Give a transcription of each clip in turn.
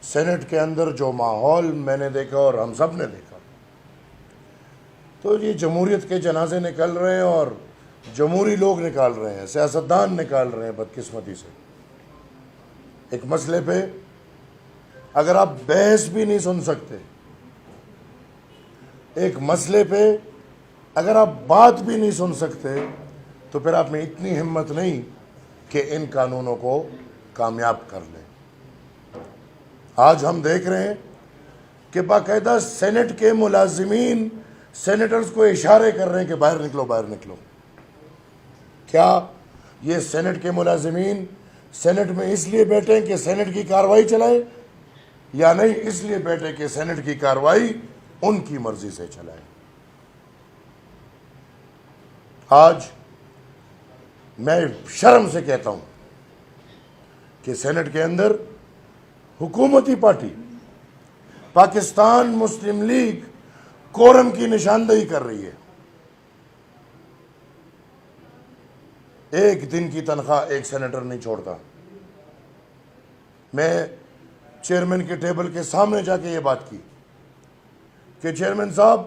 Saint کے اندر جو ماحول میں نے دیکھا اور ہم سب نے دیکھا، تو یہ جمہوریت کے جنازے نکل رہے ہیں اور جمہوری لوگ نکال رہے ہیں، سیاستدان نکال رہے ہیں بدقسمتی سے۔ ایک مسئلے پہ اگر آپ بحث بھی نہیں سن سکتے، ایک مسئلے پہ اگر آپ بات بھی نہیں سن سکتے، تو پھر آپ میں اتنی ہمت نہیں کہ ان قانونوں کو کامیاب کر لیں۔ آج ہم دیکھ رہے ہیں کہ باقاعدہ سینٹ کے ملازمین سینیٹرز کو اشارے کر رہے ہیں کہ باہر نکلو باہر نکلو۔ کیا یہ سینٹ کے ملازمین سینٹ میں اس لیے بیٹھے ہیں کہ سینٹ کی کارروائی چلائے، یا نہیں اس لیے بیٹھے کہ سینٹ کی کارروائی ان کی مرضی سے چلائے؟ آج میں شرم سے کہتا ہوں کہ سینٹ کے اندر حکومتی پارٹی پاکستان مسلم لیگ کورم کی نشاندہی کر رہی ہے۔ ایک دن کی تنخواہ ایک سینیٹر نہیں چھوڑتا۔ میں چیئرمین کے ٹیبل کے سامنے جا کے یہ بات کی کہ چیئرمین صاحب،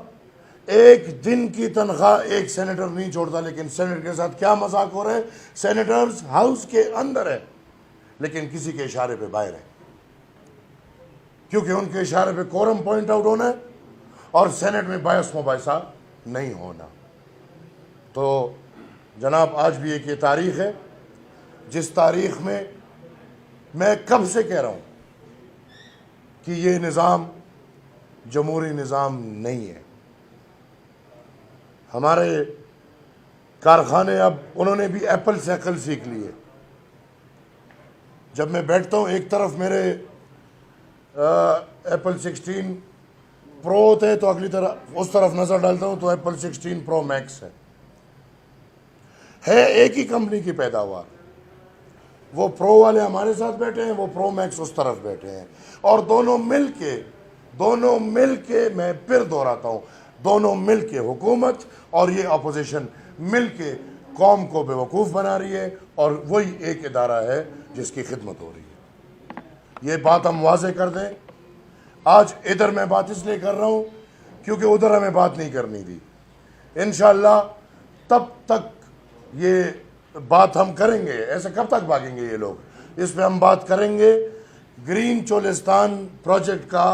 ایک دن کی تنخواہ ایک سینیٹر نہیں چھوڑتا، لیکن سینیٹر کے ساتھ کیا مذاق ہو رہا ہے؟ سینیٹرز ہاؤس کے اندر ہے لیکن کسی کے اشارے پہ باہر ہے، کیونکہ ان کے اشارے پہ کورم پوائنٹ آؤٹ ہونا ہے اور سینٹ میں باعث مباحثہ نہیں ہونا۔ تو جناب، آج بھی ایک یہ تاریخ ہے جس تاریخ میں کب سے کہہ رہا ہوں کہ یہ نظام جمہوری نظام نہیں ہے۔ ہمارے کارخانے اب انہوں نے بھی ایپل سے عقل سیکھ لی ہے۔ جب میں بیٹھتا ہوں ایک طرف میرے ایپل 16 پرو ہوتے ہیں تو اگلی طرف اس طرف نظر ڈالتا ہوں تو ایپل 16 پرو میکس ہے ایک ہی کمپنی کی پیداوار۔ وہ پرو والے ہمارے ساتھ بیٹھے ہیں، وہ پرو میکس اس طرف بیٹھے ہیں، اور دونوں مل کے میں پھر دہراتا ہوں، دونوں مل کے حکومت اور یہ اپوزیشن مل کے قوم کو بیوقوف بنا رہی ہے، اور وہی ایک ادارہ ہے جس کی خدمت ہو رہی ہے۔ یہ بات ہم واضح کر دیں۔ آج ادھر میں بات اس لیے کر رہا ہوں کیونکہ ادھر ہمیں بات نہیں کرنی تھی۔ انشاءاللہ تب تک یہ بات ہم کریں گے، ایسے کب تک بھاگیں گے یہ لوگ؟ اس پہ ہم بات کریں گے۔ گرین چولستان پروجیکٹ کا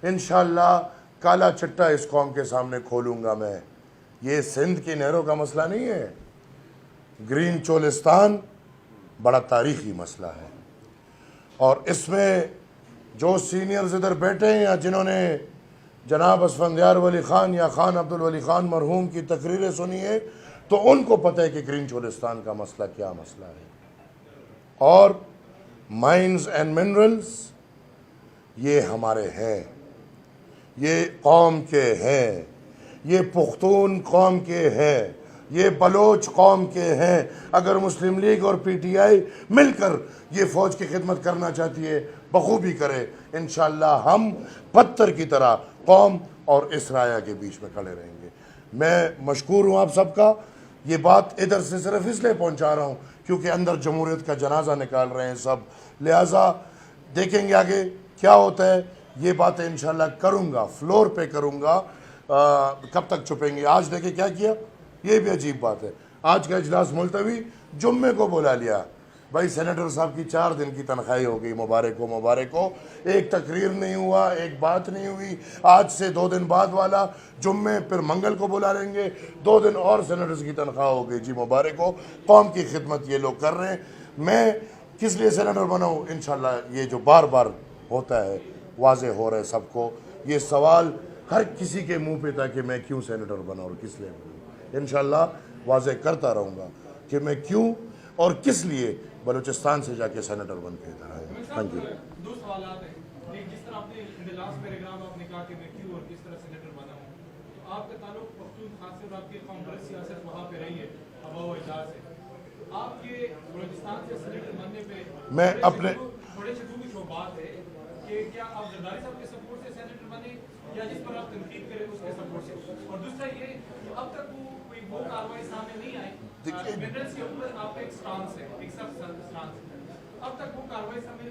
انشاءاللہ کالا چٹا اس قوم کے سامنے کھولوں گا میں۔ یہ سندھ کی نہروں کا مسئلہ نہیں ہے، گرین چولستان بڑا تاریخی مسئلہ ہے، اور اس میں جو سینئرز ادھر بیٹھے ہیں یا جنہوں نے جناب اسفندیار ولی خان یا خان عبدالولی خان مرحوم کی تقریریں سنی ہیں تو ان کو پتہ ہے کہ گرین چولستان کا مسئلہ کیا مسئلہ ہے۔ اور مائنز اینڈ منرلز یہ ہمارے ہیں، یہ قوم کے ہیں، یہ پختون قوم کے ہیں، یہ بلوچ قوم کے ہیں۔ اگر مسلم لیگ اور پی ٹی آئی مل کر یہ فوج کی خدمت کرنا چاہتی ہے، بخوبی کرے۔ انشاءاللہ ہم پتھر کی طرح قوم اور اس رایا کے بیچ میں کھڑے رہیں گے۔ میں مشکور ہوں آپ سب کا۔ یہ بات ادھر سے صرف اس لیے پہنچا رہا ہوں کیونکہ اندر جمہوریت کا جنازہ نکال رہے ہیں سب، لہٰذا دیکھیں گے آگے کیا ہوتا ہے۔ یہ باتیں انشاءاللہ کروں گا، فلور پہ کروں گا۔ کب تک چھپیں گے؟ آج دیکھیں کیا کیا، یہ بھی عجیب بات ہے۔ آج کا اجلاس ملتوی، جمعے کو بلا لیا۔ بھائی سینیٹر صاحب کی 4 دن کی تنخواہی ہو گئی، مبارک ہو مبارک ہو۔ ایک تقریر نہیں ہوا، ایک بات نہیں ہوئی۔ آج سے 2 دن بعد والا جمعے، پھر منگل کو بلا لیں گے، 2 دن اور سینیٹرز کی تنخواہ ہو گئی، جی مبارک ہو۔ قوم کی خدمت یہ لوگ کر رہے ہیں۔ میں کس لیے سینیٹر بنا ہوں؟ انشاءاللہ یہ جو بار بار ہوتا ہے واضح ہو رہا ہے سب کو، یہ سوال ہر کسی کے منہ پہ تھا کہ میں کیوں سینیٹر بنا اور کس لیے بنا۔ انشاءاللہ واضح کرتا رہوں گا کہ میں کیوں اور کس لیے بلوچستان سے جا کے سینیٹر بن کے ادھر آیا۔ Thank you. 2 سوالات ہیں۔ ایک، جس طرح آپ نے لاسٹ پیراگراف آپ نے کہا کہ میں کیوں اور کس طرح سینیٹر بنا ہوں، تو آپ کا تعلق پختونخوا سے اور آپ کی قوم سیاست وہاں پہ رہی ہے ابا و اجداد سے۔ آپ کے بلوچستان سے سینیٹر بننے پہ میں اپنے تھوڑے شکوک و بات ہے کہ کیا آپ زرداری صاحب کے سپورٹ سے سینیٹر بنے یا جس پر آپ تنقید کریں اس کے سپورٹ سے؟ اور دوسرا یہ کہ اب تک وہ کارروائی سامنے نہیں آئی، منرلز کے اوپر آپ کا ایک سٹانس ہے، ایک سخت سٹانس ہے، اب تک وہ کارروائی سامنے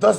10